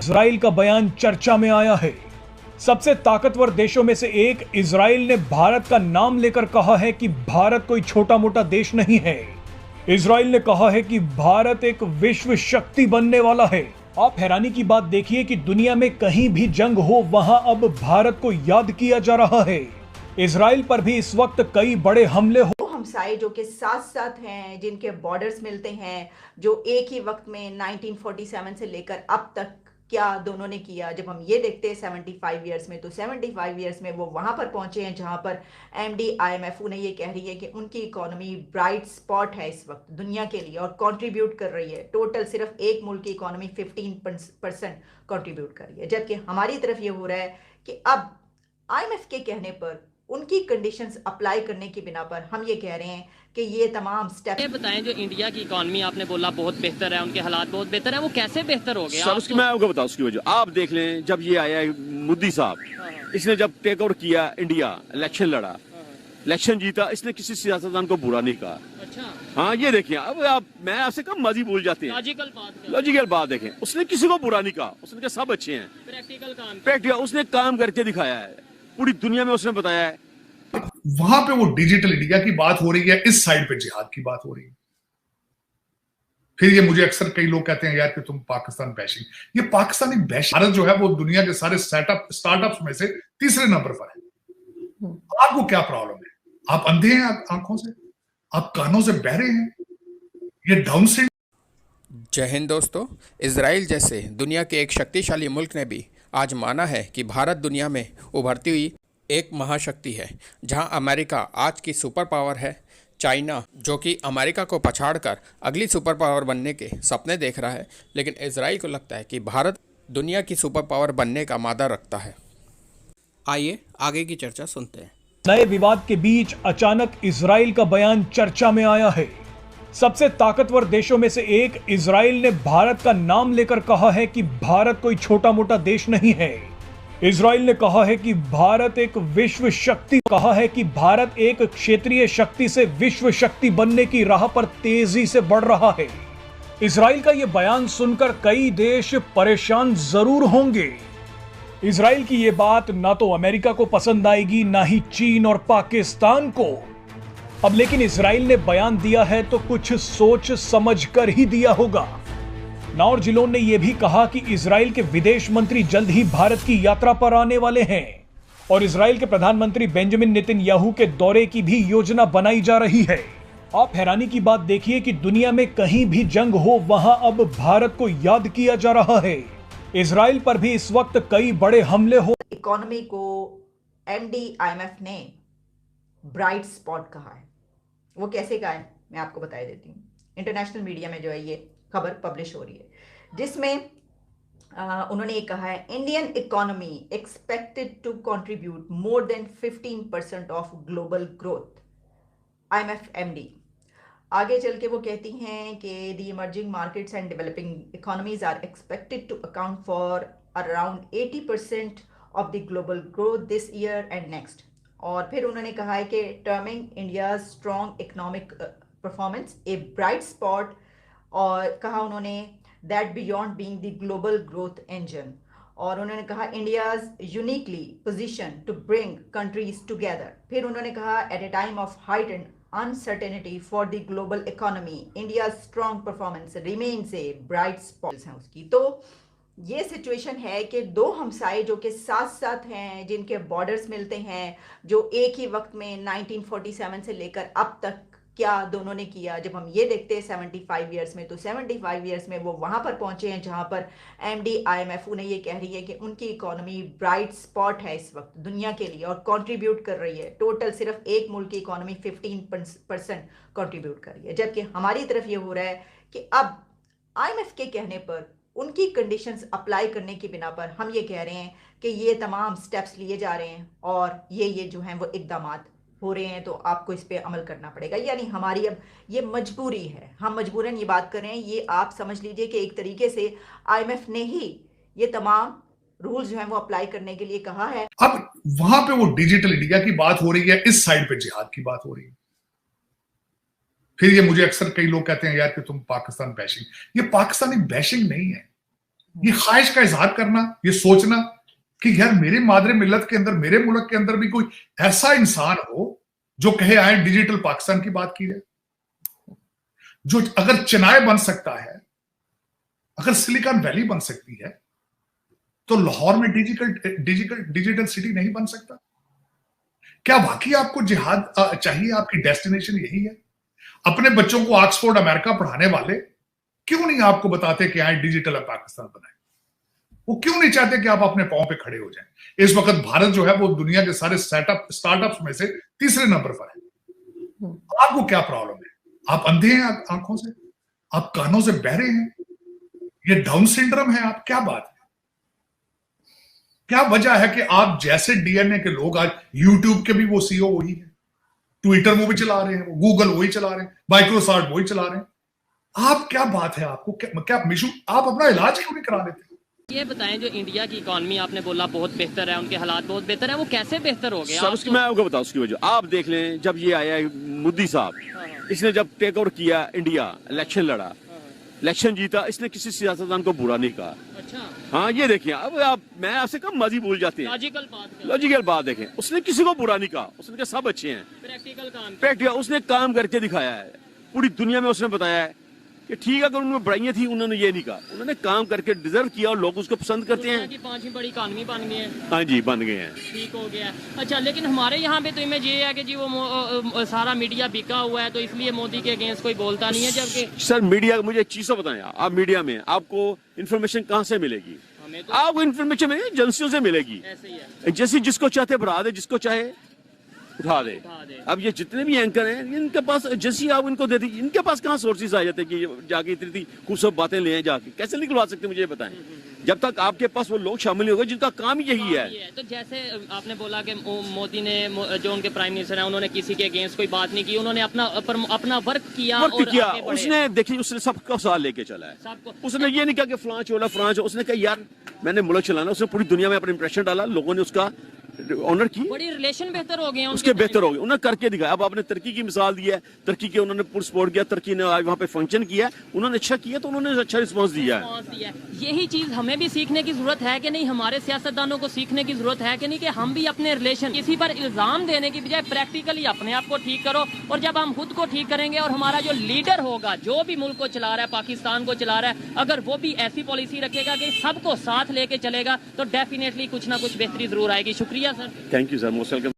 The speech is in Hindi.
इजराइल का बयान चर्चा में आया है। सबसे ताकतवर देशों में से एक इजराइल ने भारत का नाम लेकर कहा है कि भारत कोई छोटा मोटा देश नहीं है। इजराइल ने कहा है कि भारत एक विश्व शक्ति बनने वाला है। आप हैरानी की बात देखिए कि दुनिया में कहीं भी जंग हो वहां अब भारत को याद किया जा रहा है। इजराइल पर भी इस वक्त कई बड़े हमले हो हमसाए जो कि साथ साथ हैं, जिनके बॉर्डर्स मिलते हैं, जो एक ही वक्त में 1947 से लेकर अब तक क्या दोनों ने किया। जब हम ये देखते हैं 75 ईयर्स में, तो 75 ईयर्स में वो वहां पर पहुंचे हैं जहां पर एमडी IMF उन्हें ये कह रही है कि उनकी इकोनॉमी ब्राइट स्पॉट है इस वक्त दुनिया के लिए और कंट्रीब्यूट कर रही है। टोटल सिर्फ एक मुल्क की इकोनॉमी 15% कंट्रीब्यूट कर रही है, जबकि हमारी तरफ ये हो रहा है कि अब IMF के कहने पर उनकी कंडीशंस अप्लाई करने की बिना पर हम ये कह रहे हैं कि ये तमाम स्टेप। ये बताएं, जो इंडिया की इकोनॉमी आपने बोला बहुत बेहतर है, उनके हालात बहुत बेहतर है, वो कैसे बेहतर हो गए? सर उसकी मैं आपको बताऊं उसकी वजह। आप देख लें, जब ये आया मोदी साहब, इसने जब टेक ओवर किया इंडिया, इलेक्शन लड़ा, इलेक्शन जीता, इसने किसी सियासतदान को बुरा नहीं कहा। अच्छा, हाँ ये देखिए, अब आप मैं आपसे कब माजी भूल जाते हैं। लॉजिकल बात देखें, उसने किसी को बुरा नहीं कहा, उसने कहा सब अच्छे हैं। प्रैक्टिकल उसने काम करके दिखाया है, पूरी दुनिया में उसने बताया है। वहां पे वो डिजिटल इंडिया की बात हो रही है, इस साइड पे जिहाद की बात हो रही है। फिर ये मुझे अक्सर कई लोग कहते हैं यार कि तुम पाकिस्तान बैशिंग, ये पाकिस्तानी बैशिंग। भारत जो है वो दुनिया के सारे स्टार्टअप्स में से तीसरे नंबर पर है। आपको क्या प्रॉब्लम है? आप अंधे हैं आंखों से? आप कानों से बहरे हैं? ये डाउन स्ट्रीम। जय हिंद दोस्तों। इजराइल जैसे दुनिया के एक शक्तिशाली मुल्क ने भी आज माना है कि भारत दुनिया में उभरती हुई एक महाशक्ति है। जहां अमेरिका आज की सुपर पावर है, चाइना जो कि अमेरिका को पछाड़कर अगली सुपर पावर बनने के सपने देख रहा है, लेकिन इजराइल को लगता है कि भारत दुनिया की सुपर पावर बनने का मादा रखता है। आइए आगे की चर्चा सुनते हैं। नए विवाद के बीच अचानक इजराइल का बयान चर्चा में आया है। सबसे ताकतवर देशों में से एक इजराइल ने भारत का नाम लेकर कहा है कि भारत कोई छोटा मोटा देश नहीं है। इजराइल ने कहा है कि भारत एक विश्व शक्ति, कहा है कि भारत एक क्षेत्रीय शक्ति से विश्व शक्ति बनने की राह पर तेजी से बढ़ रहा है। इजराइल का यह बयान सुनकर कई देश परेशान जरूर होंगे। इजराइल की यह बात ना तो अमेरिका को पसंद आएगी, ना ही चीन और पाकिस्तान को। अब लेकिन इजराइल ने बयान दिया है तो कुछ सोच समझ कर ही दिया होगा। नाओर जिलोन ने यह भी कहा कि इजराइल के विदेश मंत्री जल्द ही भारत की यात्रा पर आने वाले हैं और इजराइल के प्रधानमंत्री बेंजामिन नेतन्याहू के दौरे की भी योजना बनाई जा रही है। आप हैरानी की बात देखिए कि दुनिया में कहीं भी जंग हो वहां अब भारत को याद किया जा रहा है। इजराइल पर भी इस वक्त कई बड़े हमले हो। इकोनॉमी को एमडी IMF ने ब्राइट स्पॉट कहा है। वो कैसे कहा है मैं आपको बता देती हूँ। इंटरनेशनल मीडिया में जो है ये खबर पब्लिश हो रही है, जिसमें उन्होंने ये कहा है, Indian economy expected to contribute more than 15% of global growth. IMF MD आगे चल के वो कहती हैं कि the emerging markets and developing economies are expected to account for around 80% of the global growth this year and next. और फिर उन्होंने कहा है कि terming India strong economic performance a bright spot, और कहा उन्होंने that beyond being the global growth engine. और उन्होंने कहा India's uniquely position to bring countries together. फिर उन्होंने कहा at a time of heightened uncertainty for the global economy, India's strong performance remains a bright spot है उसकी। तो ये सिचुएशन है कि दो हमसाए जो कि साथ साथ हैं, जिनके बॉर्डर्स मिलते हैं, जो एक ही वक्त में 1947 से लेकर अब तक क्या दोनों ने किया। जब हम ये देखते हैं 75 ईयर्स में, तो 75 ईयर्स में वो वहां पर पहुंचे हैं जहां पर एमडी IMF उन्हें ये कह रही है कि उनकी इकोनॉमी ब्राइट स्पॉट है इस वक्त दुनिया के लिए और कंट्रीब्यूट कर रही है। टोटल सिर्फ एक मुल्क की इकोनॉमी 15% कंट्रीब्यूट कर रही है, जबकि हमारी तरफ ये हो रहा है कि अब IMF के कहने पर उनकी कंडीशंस अप्लाई करने की बिना पर हम ये कह रहे हैं कि ये तमाम स्टेप्स लिए जा रहे हैं और ये जो हैं वो इकदामात हो रहे हैं, तो आपको इस पे अमल करना पड़ेगा। यानी हमारी अब ये मजबूरी है, हम मजबूरन ये बात कर रहे हैं। ये आप समझ लीजिए कि एक तरीके से IMF ने ही ये तमाम रूल्स जो हैं वो अप्लाई करने के लिए कहा है। अब वहां पे वो डिजिटल इंडिया की बात हो रही है, इस साइड पे जिहाद की बात हो रही है। फिर ये मुझे अक्सर कई लोग कहते हैं यार कि तुम पाकिस्तान बैशिंग, ये पाकिस्तानी बैशिंग नहीं है, ये ख्वाहिश का इजहार करना, ये सोचना कि यार मेरे मादरे मिल्लत के अंदर, मेरे मुल्क के अंदर भी कोई ऐसा इंसान हो जो कहे आए डिजिटल पाकिस्तान की बात की जाए, जो अगर चेन्नई बन सकता है, अगर सिलिकॉन वैली बन सकती है, तो लाहौर में डिजिटल सिटी नहीं बन सकता? क्या वाकई आपको जिहाद चाहिए? आपकी डेस्टिनेशन यही है? अपने बच्चों को ऑक्सफोर्ड अमेरिका पढ़ाने वाले क्यों नहीं आपको बताते कि आए डिजिटल पाकिस्तान बनाए? वो क्यों नहीं चाहते कि आप अपने पांव पे खड़े हो जाएं? इस वक्त भारत जो है वो दुनिया के सारे स्टार्टअप्स में से तीसरे नंबर पर है। आपको क्या प्रॉब्लम है? आप अंधे हैं आंखों से? आप कानों से बहरे हैं? ये डाउन सिंड्रोम है? आप क्या बात है? क्या वजह है कि आप जैसे डीएनए के लोग आज यूट्यूब के भी वो सीईओ वही है, ट्विटर वो भी चला रहे हैं, गूगल वही चला रहे हैं, माइक्रोसॉफ्ट वही चला रहे हैं। आप क्या बात है? आपको क्या मिशू, आप अपना इलाज क्यों नहीं करा लेते? ये बताएं, जो इंडिया की इकॉनमी आपने बोला बहुत बेहतर है, उनके हालात बहुत बेहतर है, वो कैसे बेहतर हो गए? सर उसकी मैं आपको बताऊं उसकी वजह। आप देख लें, जब ये आया मोदी साहब, इसने जब टेक ओवर किया इंडिया, इलेक्शन लड़ा, इलेक्शन जीता, इसने किसी सियासतदान को बुरा नहीं कहा। अच्छा, हाँ ये देखिए, अब मैं आपसे कब माजी भूल जाते हैं। लॉजिकल बात देखें, उसने किसी को बुरा नहीं कहा, उसने कहा सब अच्छे हैं। प्रैक्टिकल उसने काम करके दिखाया है, पूरी दुनिया में उसने बताया है कि ठीक है, अगर उनमें बुराइयां थी उन्होंने ये नहीं कहा, उन्होंने काम करके डिजर्व किया और लोग उसको पसंद करते हैं। कि 5वीं बड़ी इकॉनमी बन गए हैं। हाँ जी, बन गए हैं, ठीक हो गया। अच्छा, लेकिन हमारे यहाँ पे तो इमेज ये है कि जी वो सारा मीडिया बिका हुआ है, तो इसलिए मोदी के अगेंस्ट कोई बोलता नहीं है। जबकि सर मीडिया, मुझे एक चीज बताएं, आप मीडिया में आपको इन्फॉर्मेशन कहाँ से मिलेगी? तो आपको इन्फॉर्मेशन मिलेगी एजेंसियों से मिलेगी। ऐसे ही है, जैसे जिसको चाहते बढ़ा दे, जिसको चाहे उठा दे। अब ये जितने भी एंकर हैं, इनके पास एजेंसी आप इनको दे दी, इनके पास कहाँ सोर्सेज आ जाते हैं कि जाके इतनी खूबसूरत बातें ले आए, जाके कैसे निकलवा सकते मुझे बताएं? जब तक आपके पास वो लोग शामिल हो गए जिनका काम ही यही है। तो जैसे आपने बोला कि मोदी ने, जो उनके प्राइम मिनिस्टर हैं, उन्होंने किसी के अगेंस्ट कोई बात नहीं की, उन्होंने अपना वर्क किया और किया। आगे बढ़े। उसने देखिए, उसने सबको साथ लेके चला है। सबको। उसने ये नहीं कहा कि फ्रांस चोला फ्रांस, उसने कहा यार मैंने मुल्क चलाना। उसने पूरी दुनिया में अपना इंप्रेशन डाला, लोगों ने उसका ऑनर की, बड़ी रिलेशन बेहतर हो गए, उसके बेहतर हो गए, उन्होंने करके दिखाया। अब आपने तुर्की की मिसाल दी है, तुर्की के उन्होंने पुर सपोर्ट किया, तुर्की ने वहाँ पे फंक्शन किया, उन्होंने अच्छा किया तो उन्होंने अच्छा रिस्पॉन्स दिया है। यही चीज हमें भी सीखने की जरूरत है कि नहीं, हमारे सियासतदानों को सीखने की जरूरत है कि नहीं, कि हम भी अपने रिलेशन, किसी पर इल्जाम देने की बजाय प्रैक्टिकली अपने आप को ठीक करो। और जब हम खुद को ठीक करेंगे और हमारा जो लीडर होगा, जो भी मुल्क को चला रहा है, पाकिस्तान को चला रहा है, अगर वो भी ऐसी पॉलिसी रखेगा कि सबको साथ लेके चलेगा, तो डेफिनेटली कुछ ना कुछ बेहतरी जरूर आएगी। शुक्रिया sir. Thank you sir, most welcome.